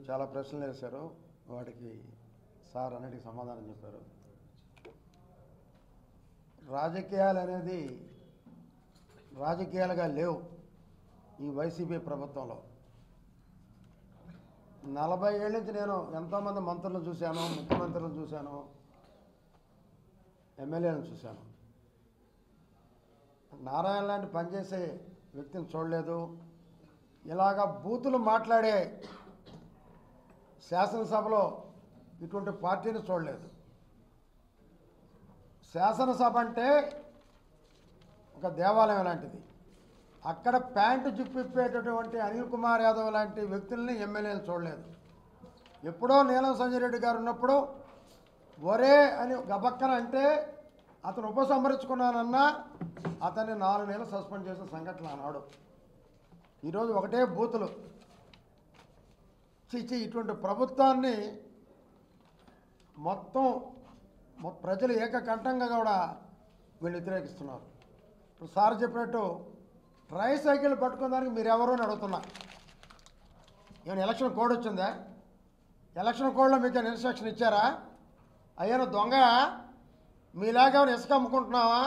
చాలా ప్రశ్నలు వేశారు. వాటికి సార్ అన్నిటికీ సమాధానం చెప్పారు. రాజకీయాలు అనేది రాజకీయాలుగా లేవు ఈ వైసీపీ ప్రభుత్వంలో. 40 ఏళ్ళ నుంచి నేను ఎంతోమంది మంత్రులను చూశాను, ముఖ్యమంత్రులను చూశాను, ఎమ్మెల్యేలను చూశాను. నారాయణ లాంటి పనిచేసే వ్యక్తిని చూడలేదు. ఇలాగా బూతులు మాట్లాడే శాసనసభలో ఇటువంటి పార్టీని చూడలేదు. శాసనసభ అంటే ఒక దేవాలయం లాంటిది. అక్కడ ప్యాంటు జిప్పిప్పేటటువంటి అనిల్ కుమార్ యాదవ్ లాంటి వ్యక్తుల్ని ఎమ్మెల్యేలు చూడలేదు. ఎప్పుడో నీలం సంజయ్ రెడ్డి గారు ఉన్నప్పుడు ఒరే అని గబక్కన అంటే అతను ఉపసంహరించుకున్నానన్నా అతన్ని 4 నెలలు సస్పెండ్ చేసిన సంఘటన అన్నాడు. ఈరోజు ఒకటే బూతులు. చిచి ఇటువంటి ప్రభుత్వాన్ని మొత్తం ప్రజలు ఏకకంఠంగా కూడా వీళ్ళు వ్యతిరేకిస్తున్నారు. ఇప్పుడు సార్ చెప్పినట్టు ట్రై సైకిల్ పట్టుకోవడానికి మీరెవరు అని అడుగుతున్నా. ఏమైనా ఎలక్షన్ కోడ్ వచ్చిందా? ఎలక్షన్ కోడ్లో మీకు ఇన్స్ట్రక్షన్ ఇచ్చారా? అయ్యాను దొంగ, మీలాగేమైనా ఇసుక అమ్ముకుంటున్నావా?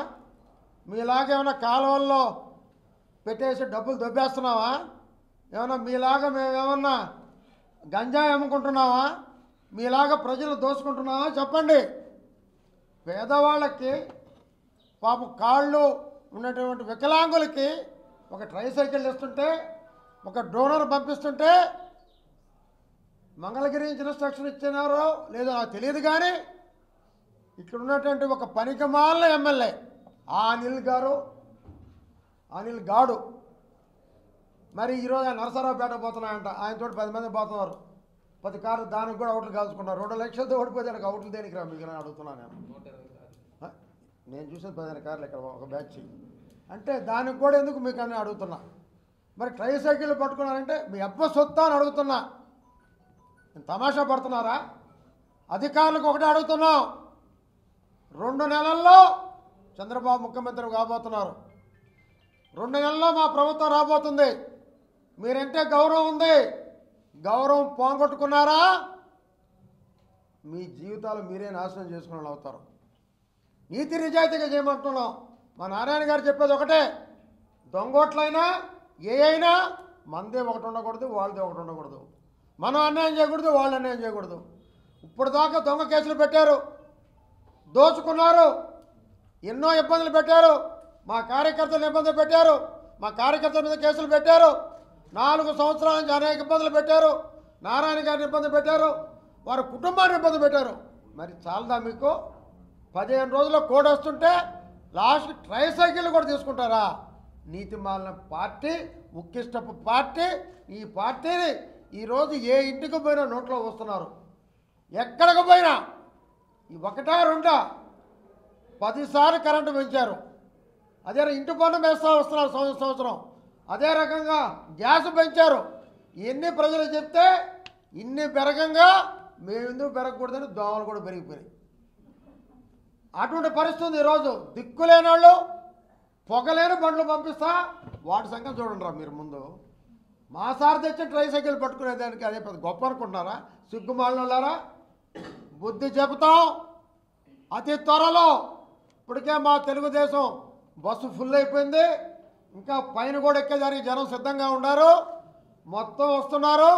మీలాగేమైనా కాలువల్లో పెట్టేసి డబ్బులు దొబ్బేస్తున్నావా? ఏమన్నా మీలాగా మేమేమన్నా గంజాయి అమ్ముకుంటున్నావా? మీలాగా ప్రజలు దోచుకుంటున్నావా? చెప్పండి. పేదవాళ్ళకి పాపం కాళ్ళు ఉన్నటువంటి వికలాంగులకి ఒక ట్రైసైకిల్ ఇస్తుంటే, ఒక డ్రోనర్ పంపిస్తుంటే మంగళగిరి నుంచి ఇన్స్ట్రక్షన్ ఇచ్చినారో లేదో నాకు తెలియదు. కానీ ఇక్కడ ఉన్నటువంటి ఒక పనికిమాలిన ఎమ్మెల్యే అనిల్ గాడు మరి ఈరోజు ఆయన నరసరావుపేట పోతున్నాయంట. ఆయనతో 10 మంది పోతున్నారు. 10 కార్లు దానికి కూడా అవుట్లు కాల్చుకున్నారు. 2 లక్షలతో ఓడిపోతే నాకు అవుట్లు దేనికి రా మీకు అడుగుతున్నాను నేను చూసిన 15 కార్లు ఇక్కడ ఒక బ్యాచ్. అంటే దానికి కూడా ఎందుకు మీకు అని అడుగుతున్నా. మరి ట్రై సైకిల్ పట్టుకున్నారంటే మీ అబ్బ సొత్తా అని అడుగుతున్నా. తమాషా పడుతున్నారా? అధికారులకు ఒకటే అడుగుతున్నాం. 2 నెలల్లో చంద్రబాబు ముఖ్యమంత్రి కాబోతున్నారు. 2 నెలల్లో మా ప్రభుత్వం రాబోతుంది. మీరంటే గౌరవం ఉంది. గౌరవం పోగొట్టుకున్నారా మీ జీవితాలు మీరే నాశనం చేసుకునే వాళ్ళు అవుతారు. నీతి నిజాయితీగా చేయమంటున్నాం. మా నారాయణ గారు చెప్పేది ఒకటే, దొంగోట్లైనా ఏ అయినా మందే ఒకటి ఉండకూడదు, వాళ్ళదే ఒకటి ఉండకూడదు. మనం అన్యాయం చేయకూడదు, వాళ్ళు అన్యాయం చేయకూడదు. ఇప్పుడు దాకా దొంగ కేసులు పెట్టారు, దోచుకున్నారు, ఎన్నో ఇబ్బందులు పెట్టారు. మా కార్యకర్తలు ఇబ్బందులు పెట్టారు, మా కార్యకర్తల మీద కేసులు పెట్టారు. 4 సంవత్సరాల నుంచి అనేక ఇబ్బందులు పెట్టారు. నారాయణ గారిని ఇబ్బంది పెట్టారు, వారి కుటుంబాన్ని ఇబ్బంది పెట్టారు. మరి చాలదా మీకు? 15 రోజుల్లో కోడ్ వస్తుంటే లాస్ట్ ట్రై సైకిల్ కూడా తీసుకుంటారా? నీతి మాలిన పార్టీ, ఉక్కిష్టపు పార్టీ. ఈ పార్టీని ఈరోజు ఏ ఇంటికి పోయినా నోట్లో వస్తున్నారు. ఎక్కడికి పోయినా ఈ 1, 2 10 సార్లు కరెంటు పెంచారు. అదే ఇంటి పన్ను వేస్తూ వస్తున్నారు సంవత్సరం. అదే రకంగా గ్యాస్ పెంచారు. ఎన్ని ప్రజలు చెప్తే ఇన్ని పెరగంగా మేము ఎందుకు పెరగకూడదని దోమలు కూడా పెరిగిపోయాయి. అటువంటి పరిస్థితి ఈరోజు. దిక్కులేని వాళ్ళు పొగలేని బండ్లు పంపిస్తా, వాటి సంఖ్య చూడండి రా మీరు ముందు. మా సార్ తెచ్చి ట్రై సైకిల్ పట్టుకునేదానికి అదే పెద్ద గొప్ప అనుకుంటున్నారా? సిగ్గుమాలినోళ్ళారా? బుద్ధి చెబుతాం అతి త్వరలో. ఇప్పటికే మా తెలుగుదేశం బస్సు ఫుల్ అయిపోయింది. ఇంకా పైన కూడా ఎక్కేదానికి జనం సిద్ధంగా ఉన్నారు. మొత్తం వస్తున్నారు.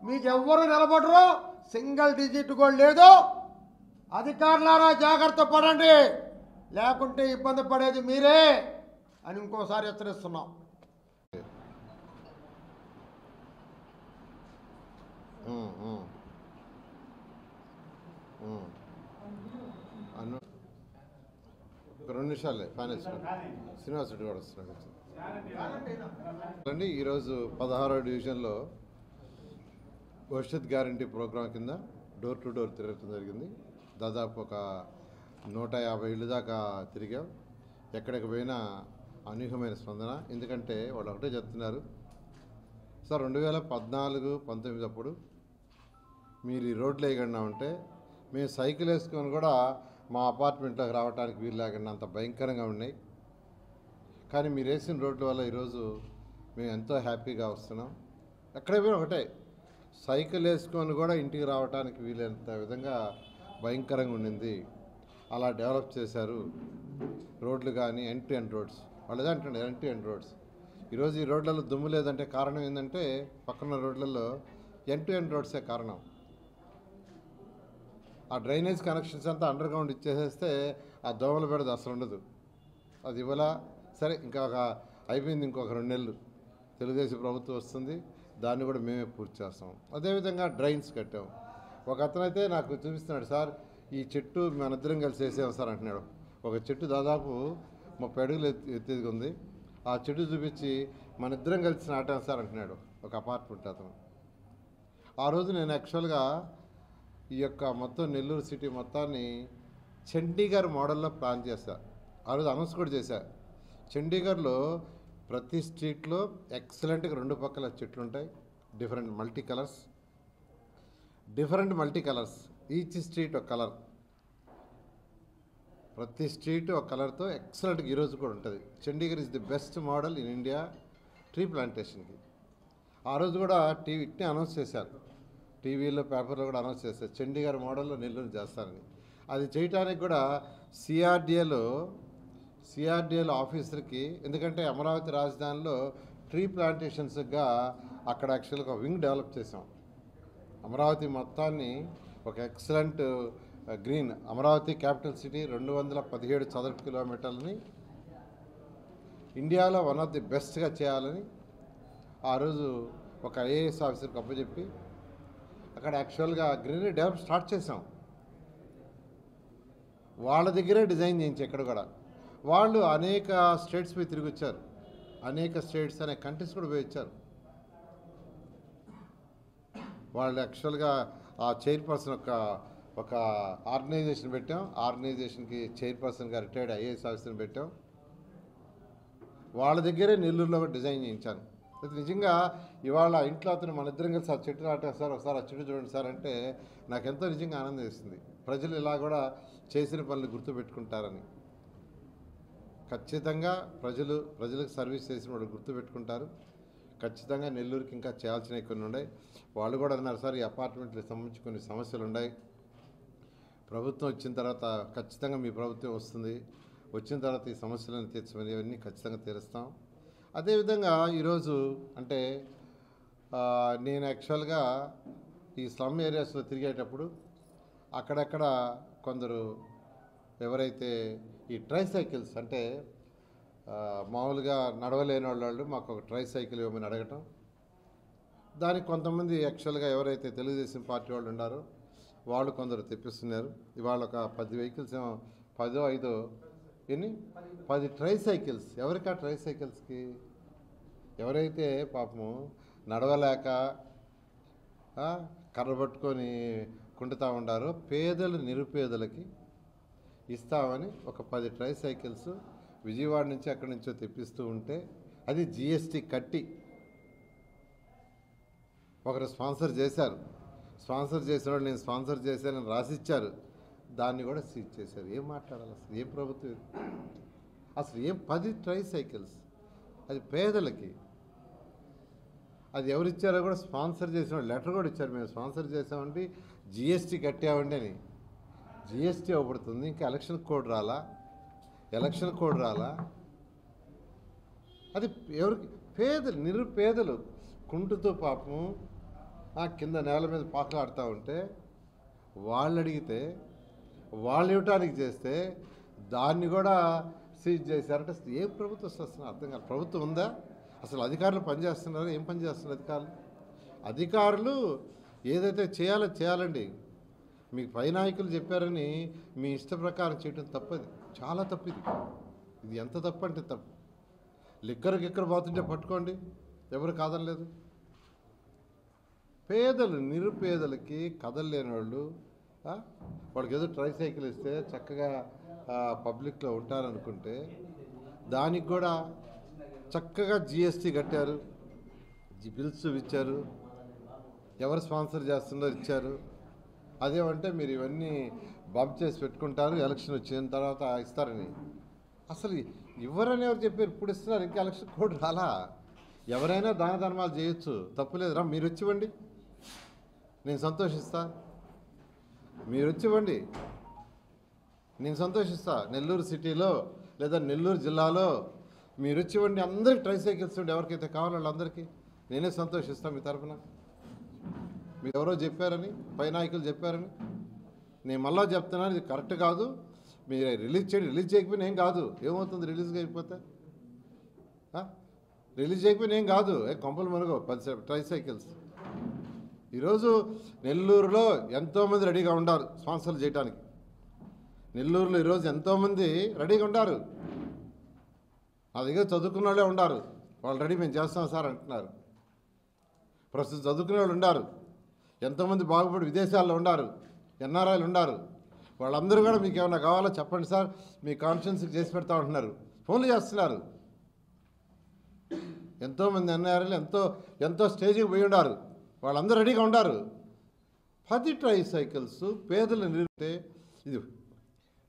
మీకు ఎవ్వరూ నిలబడరు. సింగిల్ డిజిట్ కూడా లేదు. అధికారులారా జాగ్రత్త పడండి, లేకుంటే ఇబ్బంది పడేది మీరే అని ఇంకోసారి హెచ్చరిస్తున్నాం. ఒక 2 నిమిషాలే ఫైనల్స్. శ్రీనివాస్ రెడ్డి కూడా వస్తున్నాడు అండి. ఈరోజు 16వ డివిజన్లో భవిష్యత్ గ్యారంటీ ప్రోగ్రాం కింద డోర్ టు డోర్ తిరగటం జరిగింది. దాదాపు ఒక 150 ఇళ్ళు దాకా తిరిగాం. ఎక్కడికి పోయినా అనూహ్యమైన స్పందన. ఎందుకంటే వాళ్ళు ఒకటే చెప్తున్నారు, సార్ 2014-19 అప్పుడు మీరు ఈ రోడ్లు వేయకుండా ఉంటే మేము సైకిల్ వేసుకొని కూడా మా అపార్ట్మెంట్లోకి రావడానికి వీలు లేకుండా అంత భయంకరంగా ఉన్నాయి. కానీ మీరు వేసిన రోడ్ల వల్ల ఈరోజు మేము ఎంతో హ్యాపీగా వస్తున్నాం. ఎక్కడ పోయినా ఒకటే, సైకిల్ వేసుకొని కూడా ఇంటికి రావడానికి వీలైనంత విధంగా భయంకరంగా ఉండింది. అలా డెవలప్ చేశారు. రోడ్లు కానీ ఎండ్ టు ఎండ్ రోడ్స్, వాళ్ళు అదే అంటుండే ఎండ్ టు ఎండ్ రోడ్స్. ఈరోజు ఈ రోడ్లలో దుమ్ము లేదంటే కారణం ఏంటంటే పక్కన రోడ్లలో ఎండ్ టు ఎండ్ రోడ్సే కారణం. ఆ డ్రైనేజ్ కనెక్షన్స్ అంతా అండర్ గ్రౌండ్ ఇచ్చేసేస్తే ఆ దోమల బెడద అసలు ఉండదు. అది ఇవ్వలా సరే, ఇంకా అయిపోయింది, ఇంకొక 2 నెలలు తెలుగుదేశం ప్రభుత్వం వస్తుంది, దాన్ని కూడా మేమే పూర్తి చేస్తాం. అదేవిధంగా డ్రైన్స్ కట్టాం. ఒక అతనైతే నాకు చూపిస్తున్నాడు, సార్ ఈ చెట్టు మనిద్దరం కలిసి వేసాం సార్ అంటున్నాడు. ఒక చెట్టు దాదాపు 30 అడుగులు ఎత్తేది ఉంది. ఆ చెట్టు చూపించి మనిద్దరం కలిసి నాటాం సార్ అంటున్నాడు ఒక అపార్ట్మెంట్ అతను. ఆ రోజు నేను యాక్చువల్గా ఈ యొక్క మొత్తం నెల్లూరు సిటీ మొత్తాన్ని చండీగఢ్ మోడల్లో ప్లాన్ చేశా. ఆ రోజు అనౌన్స్ కూడా చేశా. చండీగఢ్లో ప్రతి స్ట్రీట్లో ఎక్సలెంట్గా 2 పక్కల చెట్లు ఉంటాయి, different multi colours, each street ఒక కలర్, ప్రతి స్ట్రీట్ ఒక కలర్తో ఎక్సలెంట్గా ఈరోజు కూడా ఉంటుంది. Chandigarh is the best model in India tree ప్లాంటేషన్కి. ఆ రోజు కూడా ఇట్నే అనౌన్స్ చేశారు, టీవీలో పేపర్లో కూడా అనౌన్స్ చేశారు, చండీగఢ్ మోడల్లో నెల్లూరు చేస్తారని. అది చేయడానికి కూడా సిఆర్డిఏలో ఆఫీసర్కి, ఎందుకంటే అమరావతి రాజధానిలో ట్రీ ప్లాంటేషన్స్గా అక్కడ యాక్చువల్గా ఒక వింగ్ డెవలప్ చేసాం. అమరావతి మొత్తాన్ని ఒక excellent green, Amaravati capital city 217 చదరపు కిలోమీటర్లని ఇండియాలో వన్ ఆఫ్ ది బెస్ట్గా చేయాలని ఆ రోజు ఒక ఐఏఎస్ ఆఫీసర్కి అప్పచెప్పి అక్కడ యాక్చువల్గా గ్రీనరీ డెవలప్ స్టార్ట్ చేసాం. వాళ్ళ దగ్గరే డిజైన్ చేయించి ఎక్కడ కూడా వాళ్ళు అనేక స్టేట్స్ పోయి తిరిగి వచ్చారు, అనేక స్టేట్స్ అనే కంట్రీస్ కూడా పోయి వచ్చారు. వాళ్ళు యాక్చువల్గా ఆ చైర్పర్సన్ ఒక ఆర్గనైజేషన్ పెట్టాం. ఆర్గనైజేషన్కి చైర్పర్సన్గా రిటైర్డ్ ఐఏఎస్ ఆఫీసర్ని పెట్టాం. వాళ్ళ దగ్గరే నెల్లూరులో డిజైన్ చేయించాను. అయితే నిజంగా ఇవాళ ఇంట్లో అతను మన ఇద్దరం కలిసి ఆ చెట్టు నాటాం సార్, ఒకసారి ఆ చెట్టు చూడండి సార్ అంటే నాకెంతో నిజంగా ఆనందం వేస్తుంది. ప్రజలు ఇలా కూడా చేసిన పనులు గుర్తుపెట్టుకుంటారని. ఖచ్చితంగా ప్రజలకు సర్వీస్ చేసిన వాళ్ళు గుర్తుపెట్టుకుంటారు. ఖచ్చితంగా నెల్లూరుకి ఇంకా చేయాల్సినవి కొన్ని ఉన్నాయి. వాళ్ళు కూడా అన్నారు, సార్ ఈ అపార్ట్మెంట్లకు సంబంధించి కొన్ని సమస్యలు ఉన్నాయి, ప్రభుత్వం వచ్చిన తర్వాత ఖచ్చితంగా మీ ప్రభుత్వం వస్తుంది, వచ్చిన తర్వాత ఈ సమస్యలను తీర్చమనేవన్నీ ఖచ్చితంగా తీరుస్తాం. అదేవిధంగా ఈరోజు అంటే నేను యాక్చువల్గా ఈ స్లమ్ ఏరియాస్లో తిరిగేటప్పుడు అక్కడక్కడ కొందరు ఎవరైతే ఈ ట్రైసైకిల్స్ అంటే మామూలుగా నడవలేని వాళ్ళు మాకు ఒక ట్రైసైకిల్ ఇవ్వమని అడగటం, దానికి కొంతమంది యాక్చువల్గా ఎవరైతే తెలుగుదేశం పార్టీ వాళ్ళు ఉన్నారో వాళ్ళు కొందరు తెప్పిస్తున్నారు. ఇవాళ ఒక 10 వెహికల్స్ ఏమో 10 5 10 ట్రైసైకిల్స్. ఎవరికి ఆ ట్రైసైకిల్స్కి? ఎవరైతే పాపము నడవలేక కర్ర పట్టుకొని కుంటుతూ ఉండారో నిరుపేదలకి ఇస్తామని ఒక 10 ట్రైసైకిల్స్ విజయవాడ నుంచి అక్కడి నుంచో తెప్పిస్తూ ఉంటే అది జిఎస్టీ కట్టి ఒకరు స్పాన్సర్ చేశారు. స్పాన్సర్ చేసిన వాళ్ళు నేను స్పాన్సర్ చేశానని రాసిచ్చారు, దాన్ని కూడా సీజ్ చేశారు. ఏం మాట్లాడాలి అసలు? ఏం ప్రభుత్వం అసలు? ఏం 10 ట్రైసైకిల్స్? అది పేదలకి. అది ఎవరిచ్చారో కూడా స్పాన్సర్ చేసిన వాళ్ళు లెటర్ కూడా ఇచ్చారు, మేము స్పాన్సర్ చేసామండి, జిఎస్టీ కట్టామండి అని. జిఎస్టీ అవ్వబడుతుంది, ఇంకా ఎలక్షన్ కోడ్ రాలా? అది ఎవరికి? నిరుపేదలు కుంటుతో పాపం కింద నేల మీద పాకలాడుతూ ఉంటే వాళ్ళు అడిగితే వాళ్ళు ఇవ్వటానికి చేస్తే దాన్ని కూడా సీజ్ చేశారంటే ఏ ప్రభుత్వం వస్తుంది అర్థం కాదు. ప్రభుత్వం ఉందా అసలు? అధికారులు పనిచేస్తున్నారు? ఏం పని చేస్తున్నారు అధికారులు? ఏదైతే చేయాలండి. మీకు పై నాయకులు చెప్పారని మీ ఇష్ట ప్రకారం చేయటం తప్పది, చాలా తప్పు. ఇది ఎంత తప్పు అంటే తప్పు. లిక్కర్ పోతుంటే పట్టుకోండి, ఎవరు కాదనలేదు. నిరుపేదలకి కదలలేని వాళ్ళు వాళ్ళకి ఏదో ట్రైసైకిల్ ఇస్తే చక్కగా పబ్లిక్లో ఉంటారనుకుంటే దానికి కూడా చక్కగా జిఎస్టీ కట్టారు, బిల్స్ ఇచ్చారు, ఎవరు స్పాన్సర్ చేస్తున్నారో ఇచ్చారు. అదేమంటే మీరు ఇవన్నీ బంప్ చేసి పెట్టుకుంటారు, ఎలక్షన్ వచ్చిన తర్వాత ఇస్తారని. అసలు ఇవ్వరని ఎవరు చెప్పారు? ఇప్పుడు ఇస్తున్నారు, ఇంకా ఎలక్షన్ కోడ్ రాలా. ఎవరైనా దాన ధర్మాలు చేయొచ్చు, తప్పులేదురా, మీరు వచ్చివ్వండి. నేను సంతోషిస్తా. మీరు వచ్చి ఇవ్వండి, నేను సంతోషిస్తా. నెల్లూరు సిటీలో లేదా నెల్లూరు జిల్లాలో మీరు వచ్చి ఇవ్వండి, అందరికి ట్రైసైకిల్స్ ఉండి ఎవరికైతే కావాలో వాళ్ళందరికీ నేనే సంతోషిస్తాను. మీ తరఫున మీరు ఎవరో చెప్పారని, పై నాయకులు చెప్పారని నేను మళ్ళా చెప్తున్నాను, ఇది కరెక్ట్ కాదు. మీరు రిలీజ్ చేయండి. రిలీజ్ చేయకపోయినా ఏం కాదు. ఏమవుతుంది రిలీజ్గా అయిపోతే? రిలీజ్ చేయకపోయినా ఏం కాదు. కొంపలు మనకు 10 ట్రైసైకిల్స్. ఈరోజు నెల్లూరులో ఎంతోమంది రెడీగా ఉన్నారు స్పాన్సర్లు చేయడానికి. నెల్లూరులో ఈరోజు ఎంతోమంది రెడీగా ఉన్నారు. నా దగ్గర చదువుకున్న వాళ్ళే ఉన్నారు. వాళ్ళు రెడీ మేము చేస్తాం సార్ అంటున్నారు. ప్రస్తుతం చదువుకునే వాళ్ళు ఉన్నారు. ఎంతోమంది బాగుపడి విదేశాల్లో ఉన్నారు, ఎన్ఆర్ఐలు ఉన్నారు. వాళ్ళందరూ కూడా మీకు ఏమైనా కావాలో చెప్పండి సార్, మీ కాన్ఫిడెన్స్కి చేసి పెడతా ఉంటున్నారు. ఫోన్లు చేస్తున్నారు. ఎంతోమంది ఎన్ఆర్ఐలు ఎంతో స్టేజ్కి పోయి ఉన్నారు. వాళ్ళందరూ రెడీగా ఉన్నారు. 10 ట్రైసైకిల్స్ పేదలు నిలిపితే ఇది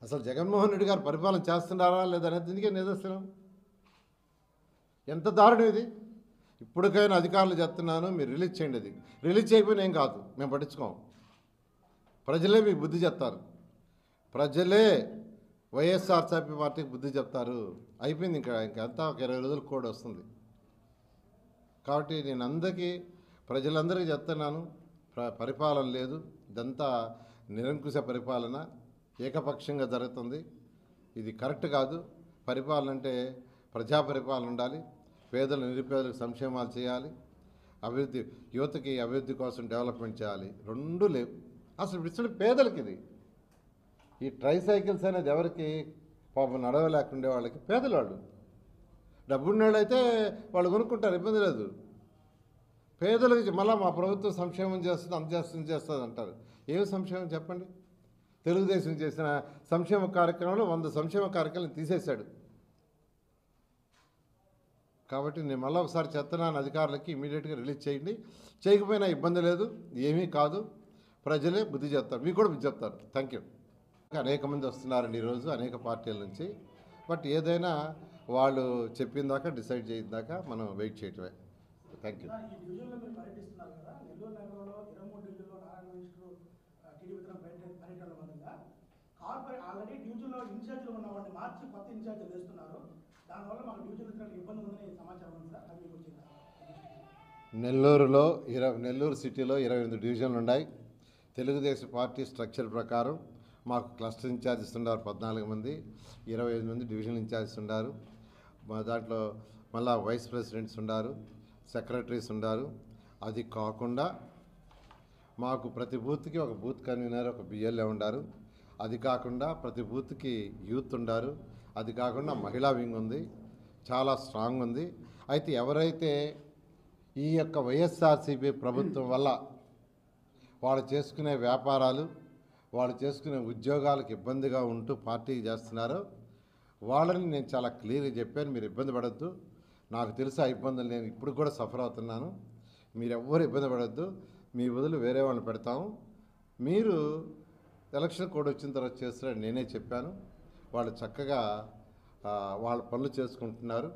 అసలు జగన్మోహన్ రెడ్డి గారు పరిపాలన చేస్తున్నారా లేదా అనేది దీనికే నిదర్శనం. ఎంత దారుణం ఇది. ఇప్పటికైనా అధికారులు చెప్తున్నాను, మీరు రిలీజ్ చేయండి. అది రిలీజ్ చేయకపోయినా ఏం కాదు, మేము పట్టించుకోం. ప్రజలే మీకు బుద్ధి చెప్తారు. ప్రజలే వైఎస్ఆర్సీపీ పార్టీకి బుద్ధి చెప్తారు. అయిపోయింది. ఇంకంతా ఒక 20 రోజులు కోడ్ వస్తుంది. కాబట్టి నేను అందరికీ ప్రజలందరికీ చెప్తున్నాను, పరిపాలన లేదు. ఇదంతా నిరంకుశ పరిపాలన, ఏకపక్షంగా జరుగుతుంది. ఇది కరెక్ట్ కాదు. పరిపాలన అంటే ప్రజా పరిపాలన ఉండాలి. పేదలు నిరుపేదలకు సంక్షేమాలు చేయాలి. అభివృద్ధి, యువతకి అభివృద్ధి కోసం డెవలప్మెంట్ చేయాలి. రెండూ లేవు అసలు. ఇప్పుడు పేదలకి ఇది ఈ ట్రైసైకిల్స్ అనేది ఎవరికి? పాపం నడవలేకుండే వాళ్ళకి, పేదవాళ్ళు. డబ్బున్నోళ్ళు అయితే వాళ్ళు కొనుక్కుంటారు, ఇబ్బంది లేదు. పేదలకి మళ్ళీ మా ప్రభుత్వం సంక్షేమం చేస్తుంది, అంత చేస్తుంది అంటారు. ఏమి సంక్షేమం చెప్పండి? తెలుగుదేశం చేసిన సంక్షేమ కార్యక్రమంలో 100 సంక్షేమ కార్యక్రమాలు తీసేశాడు. కాబట్టి నేను మళ్ళీ ఒకసారి చెప్తున్నాను అధికారులకి, ఇమీడియట్గా రిలీజ్ చేయండి. చేయకపోయినా ఇబ్బంది లేదు, ఏమీ కాదు. ప్రజలే బుద్ధి చెప్తారు, మీకు కూడా బుద్ధి చెప్తారు. Thank you. అనేక మంది వస్తున్నారండి ఈరోజు, అనేక పార్టీల నుంచి. బట్ ఏదైనా వాళ్ళు చెప్పిన దాకా, డిసైడ్ చేసిన దాకా మనం వెయిట్ చేయటమే. Thank you. ఆల్రెడీ డివిజన్లో ఇన్ఛార్జ్లు ఉన్న వాళ్ళని మార్చి కొత్త ఇన్ఛార్జ్లు వేస్తున్నారు. దానివల్ల మాకు డివిజన్ ఇబ్బంది ఉందని సమాచారం ఉంది సార్. అది మీకు వచ్చిందా? నెల్లూరు సిటీలో 28 డివిజన్లు ఉన్నాయి. తెలుగుదేశం పార్టీ స్ట్రక్చర్ ప్రకారం మాకు క్లస్టర్ ఇన్ఛార్జెస్ ఉన్నారు 14 మంది, 25 మంది డివిజనల్ ఇన్ఛార్జెస్ ఉన్నారు. మా దాంట్లో మళ్ళా వైస్ ప్రెసిడెంట్స్ ఉన్నారు, సెక్రటరీస్ ఉన్నారు. అది కాకుండా మాకు ప్రతి బూత్కి ఒక బూత్ కన్వీనర్, ఒక బిఎల్ఏ ఉన్నారు. అది కాకుండా ప్రతి బూత్కి యూత్ ఉన్నారు. అది కాకుండా మహిళా వింగ్ ఉంది, చాలా స్ట్రాంగ్ ఉంది. అయితే ఎవరైతే ఈ యొక్క వైఎస్ఆర్సీపీ ప్రభుత్వం వల్ల వాళ్ళు చేసుకునే వ్యాపారాలు, వాళ్ళు చేసుకునే ఉద్యోగాలకు ఇబ్బందిగా ఉంటూ పార్టీకి చేస్తున్నారో వాళ్ళని నేను చాలా క్లియర్గా చెప్పాను. మీరు ఇబ్బంది పడద్దు. నాకు తెలుసు ఆ ఇబ్బందులు, నేను ఇప్పుడు కూడా సఫర్ అవుతున్నాను. మీరు ఎవ్వరు ఇబ్బంది పడద్దు. మీ బదులు వేరే వాళ్ళని పెడతాము. మీరు ఎలక్షన్ కోడ్ వచ్చిన తర్వాత చేస్తారని నేనే చెప్పాను. వాళ్ళు చక్కగా వాళ్ళ పనులు చేసుకుంటున్నారు.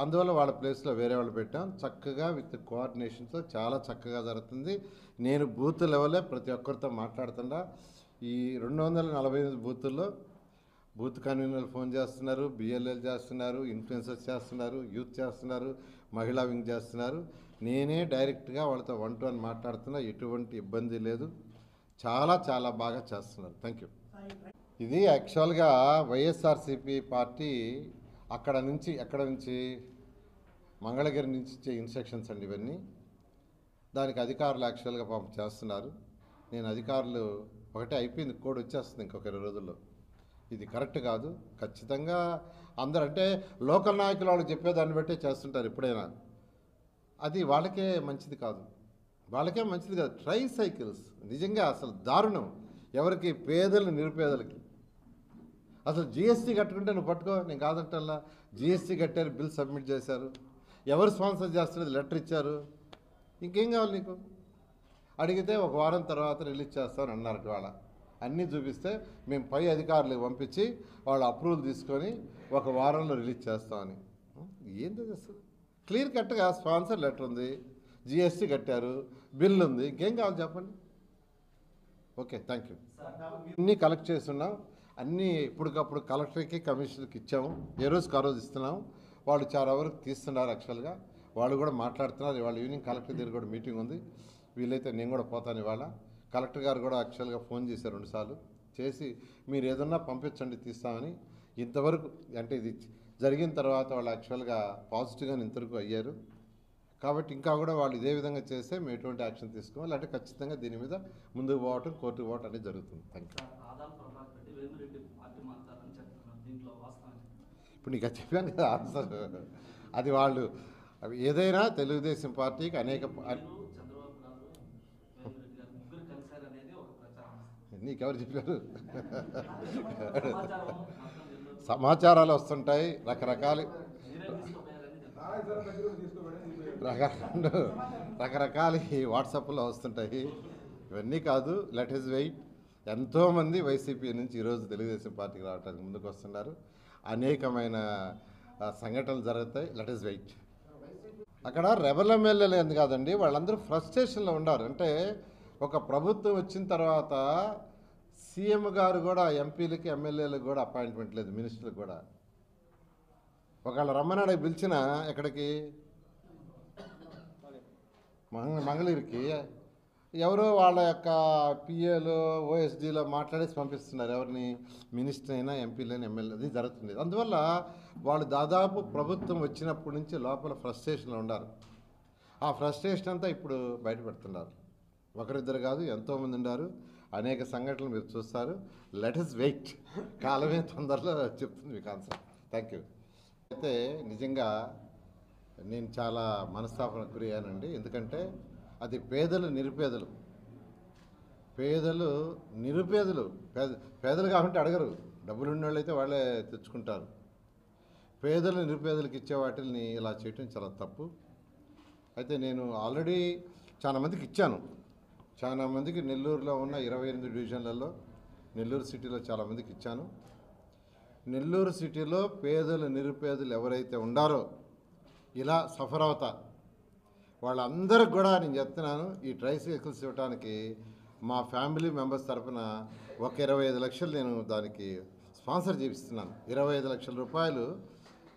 అందువల్ల వాళ్ళ ప్లేస్లో వేరే వాళ్ళు పెట్టాం. చక్కగా విత్ కోఆర్డినేషన్తో చాలా చక్కగా జరుగుతుంది. నేను బూత్ లెవెలే ప్రతి ఒక్కరితో మాట్లాడుతున్నా. ఈ 245 బూతుల్లో బూత్ కన్వీనర్లు ఫోన్ చేస్తున్నారు, బిఎల్ఏలు చేస్తున్నారు, ఇన్ఫ్లుయెన్సర్స్ చేస్తున్నారు, యూత్ చేస్తున్నారు, మహిళా వింగ్ చేస్తున్నారు. నేనే డైరెక్ట్గా వాళ్ళతో 1-to-1 మాట్లాడుతున్నా. ఎటువంటి ఇబ్బంది లేదు. చాలా చాలా బాగా చేస్తున్నారు. Thank you. ఇది యాక్చువల్గా వైఎస్ఆర్సీపీ పార్టీ ఎక్కడ నుంచి మంగళగిరి నుంచి ఇచ్చే ఇన్స్ట్రక్షన్స్ అండి ఇవన్నీ. దానికి అధికారులు యాక్చువల్గా పాపం చేస్తున్నారు. నేను అధికారులు ఒకటే అయిపోయింది, కోడ్ వచ్చేస్తుంది ఇంకొక 20 రోజుల్లో. ఇది కరెక్ట్ కాదు. ఖచ్చితంగా అందరూ అంటే లోకల్ నాయకులు వాళ్ళకి చెప్పేదాన్ని బట్టే చేస్తుంటారు ఎప్పుడైనా. అది వాళ్ళకే మంచిది కాదు. ట్రైసైకిల్స్ నిజంగా అసలు దారుణం. ఎవరికి? పేదలు, నిరుపేదలకి. అసలు జిఎస్టీ కట్టుకుంటే నువ్వు పట్టుకో, నేను కాదంటల్లా. జిఎస్టీ కట్టారు, బిల్ సబ్మిట్ చేశారు. ఎవరు స్పాన్సర్ చేస్తున్నది లెటర్ ఇచ్చారు. ఇంకేం కావాలి నీకు? అడిగితే ఒక వారం తర్వాత రిలీజ్ చేస్తామని అన్నారు. వాళ్ళ అన్నీ చూపిస్తే మేము పై అధికారులకు పంపించి వాళ్ళు అప్రూవల్ తీసుకొని ఒక వారంలో రిలీజ్ చేస్తామని. ఏంటి అసలు? క్లియర్ కట్గా స్పాన్సర్ లెటర్ ఉంది, జిఎస్టీ కట్టారు, బిల్లు ఉంది, ఇంకేం కావాలి చెప్పండి. Okay, thank you. అన్నీ కలెక్ట్ చేస్తున్నాం, అన్నీ ఇప్పటికప్పుడు కలెక్టర్కి కమిషనర్కి ఇచ్చాము, ఏ రోజుకి ఆ రోజు ఇస్తున్నాము. వాళ్ళు చాలా వరకు తీస్తున్నారు. యాక్చువల్గా వాళ్ళు కూడా మాట్లాడుతున్నారు. ఇవాళ ఈవినింగ్ కలెక్టర్ దగ్గర కూడా మీటింగ్ ఉంది. వీలైతే నేను కూడా పోతాను ఇవాళ. కలెక్టర్ గారు కూడా యాక్చువల్గా ఫోన్ చేశారు 2 సార్లు చేసి, మీరు ఏదన్నా పంపించండి తీస్తామని. ఇంతవరకు అంటే ఇది జరిగిన తర్వాత వాళ్ళు యాక్చువల్గా పాజిటివ్గా ఇంతవరకు అయ్యారు. కాబట్టి ఇంకా కూడా వాళ్ళు ఇదే విధంగా చేస్తే మేము ఎటువంటి యాక్షన్ తీసుకోవాలి, అంటే ఖచ్చితంగా దీని మీద ముందుకు పోవటం, కోర్టుకు పోవటం అనేది జరుగుతుంది. Thank you. ఇప్పుడు నీకు అది చెప్పాను కదా ఆన్సర్. అది వాళ్ళు ఏదైనా తెలుగుదేశం పార్టీకి అనేక నీకెవరు చెప్పారు? సమాచారాలు వస్తుంటాయి రకరకాల ఈ వాట్సాప్లో వస్తుంటాయి. ఇవన్నీ కాదు, లెట్ ఇస్ వెయిట్. ఎంతోమంది వైసీపీ నుంచి ఈరోజు తెలుగుదేశం పార్టీకి రావడానికి ముందుకు వస్తున్నారు. అనేకమైన సంఘటనలు జరుగుతాయి, లెట్ ఇస్ వెయిట్. అక్కడ రెబల్ ఎమ్మెల్యేలు ఎందుకు కాదండి, వాళ్ళందరూ ఫ్రస్ట్రేషన్లో ఉన్నారు. అంటే ఒక ప్రభుత్వం వచ్చిన తర్వాత సీఎం గారు కూడా ఎంపీలకి ఎమ్మెల్యేలకు కూడా అపాయింట్మెంట్ లేదు, మినిస్టర్లకు కూడా. ఒకవేళ రమ్మనాడికి పిలిచిన ఎక్కడికి, మంగళగిరికి, ఎవరో వాళ్ళ యొక్క పిఏలో ఓఎస్డీలో మాట్లాడేసి పంపిస్తున్నారు. ఎవరిని, మినిస్టర్ అయినా ఎంపీలైనా ఎమ్మెల్యే, అది జరుగుతుంది. అందువల్ల వాళ్ళు దాదాపు ప్రభుత్వం వచ్చినప్పటి నుంచి లోపల ఫ్రస్ట్రేషన్లో ఉన్నారు. ఆ ఫ్రస్ట్రేషన్ అంతా ఇప్పుడు బయటపెడుతున్నారు. ఒకరిద్దరు కాదు, ఎంతోమంది ఉన్నారు. అనేక సంఘటనలు మీరు చూస్తారు. Let us wait. కాలమే తొందరలో చెప్తుంది మీకు ఆన్సర్. Thank you. అయితే నిజంగా నేను చాలా మనస్తాపనకు గురయ్యానండి. ఎందుకంటే అది పేదలు నిరుపేదలు పేదలు కాబట్టి అడగరు, డబ్బులు ఉన్న వాళ్ళు అయితే వాళ్ళే తెచ్చుకుంటారు. పేదలు నిరుపేదలకు ఇచ్చే వాటిని ఇలా చేయటం చాలా తప్పు. అయితే నేను ఆల్రెడీ చాలా మందికి ఇచ్చాను. చాలా మందికి నెల్లూరులో ఉన్న 28 డివిజన్లలో, నెల్లూరు సిటీలో చాలామందికి ఇచ్చాను. నెల్లూరు సిటీలో పేదలు నిరుపేదలు ఎవరైతే ఉండారో ఇలా సఫర్ అవుతా వాళ్ళందరికి కూడా నేను చెప్తున్నాను, ఈ ట్రైసైకిల్స్ ఇవ్వడానికి మా ఫ్యామిలీ మెంబర్స్ తరఫున ఒక 25 లక్షలు నేను దానికి స్పాన్సర్ చేపిస్తున్నాను. 25 లక్షల రూపాయలు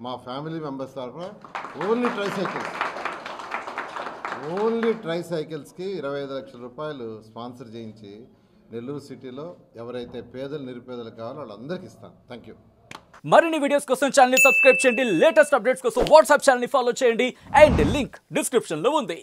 మా ఫ్యామిలీ మెంబర్స్ తరఫున ఓన్లీ ట్రైసైకిల్స్కి 25 లక్షల రూపాయలు స్పాన్సర్ చేయించి నెల్లూరు సిటీలో ఎవరైతే పేదలు నిరుపేదలు కావాలో వాళ్ళందరికీ ఇస్తాను. Thank you. మరిన్ని వీడియోస్ కోసం ఛానల్ ని సబ్స్క్రైబ్ చేయండి, లేటెస్ట్ అప్డేట్స్ కోసం వాట్సాప్ ఛానల్ ని ఫాలో చేయండి అండ్ లింక్ డిస్క్రిప్షన్ లో ఉంది.